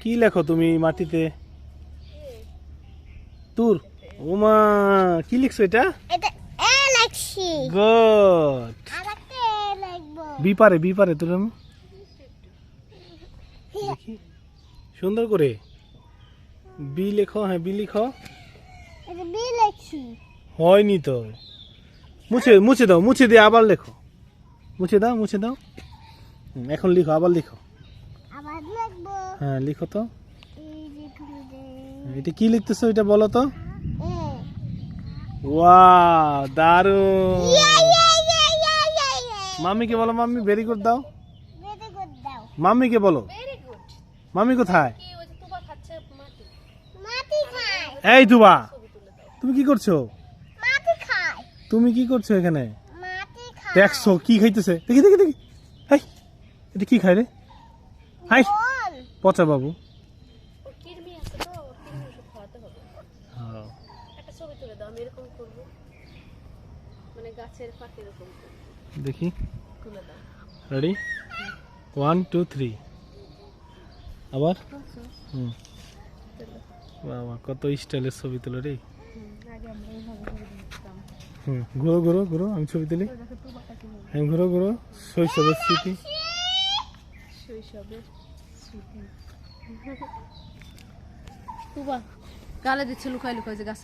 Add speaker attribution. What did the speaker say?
Speaker 1: কি লেখো তুমি মাটিতে? তুর। ওমা, কি লিখছো এটা?
Speaker 2: এটা এ লিখছি।
Speaker 1: গুড।
Speaker 2: আরেকটা এ লিখবো।
Speaker 1: বি পারে তোর আমি দেখি সুন্দর করে বি লেখো। হ্যাঁ, বি লিখো।
Speaker 2: এটা বি লিখছি।
Speaker 1: হয়নি তো। মুছে দাও, মুছে দিয়ে আবার লেখো। মুছে দাও। এখন লিখো, আবার লিখো।
Speaker 2: আবার লিখবো।
Speaker 1: হ্যাঁ, লিখো তো।
Speaker 2: এই যে খুলে দে।
Speaker 1: এটা কি লিখতেছো, এটা বলো তো।
Speaker 2: এ
Speaker 1: ওয়াও, দারুণ।
Speaker 2: ইয়া ইয়া ইয়া ইয়া ইয়া ইয়া।
Speaker 1: মাম্মিকে বলো, মাম্মি ভেরি গুড দাও।
Speaker 2: ভেরি গুড দাও।
Speaker 1: মাম্মিকে বলো।
Speaker 3: Very good.
Speaker 1: মাম্মি কোথায়?
Speaker 3: কি ওই যে তুবা খাচ্ছে মাটি।
Speaker 2: মাটি খায়।
Speaker 1: এই তুবা,
Speaker 3: ছবি তুলে দাও।
Speaker 1: তুমি কি করছো?
Speaker 2: মাটি খায়।
Speaker 1: তুমি কি করছো এখানে?
Speaker 2: মাটি খায়।
Speaker 1: দেখছো কি খাইতেছে? দেখি। হাই, এটা কি খায় রে? হাই,
Speaker 2: বল।
Speaker 1: পচা বাবু।
Speaker 3: ও কিরমি আছে তো, কিরমি ওষুধ খাওয়াতে হবে। একটা ছবি তুলে দাও, আমি এরকম করব। মানে গাছের পাতা এরকম করব।
Speaker 1: দেখি,
Speaker 3: তুলে দাও।
Speaker 1: রেডি, 1 2 3 আবার। বাবা, কত স্টাইলের ছবি তুলো রে।
Speaker 3: আগে আমরা এইভাবে করে দিতাম।
Speaker 1: ঘুরো, আমি ছবি তুলি।
Speaker 3: দেখো তুবাটা কি হবে।
Speaker 1: হ্যাঁ, ঘুরো, শৈশবের স্মৃতি।
Speaker 3: শৈশবের স্মৃতি। তুবা গালে দিচ্ছে লুকাই লুকাই যে গাছে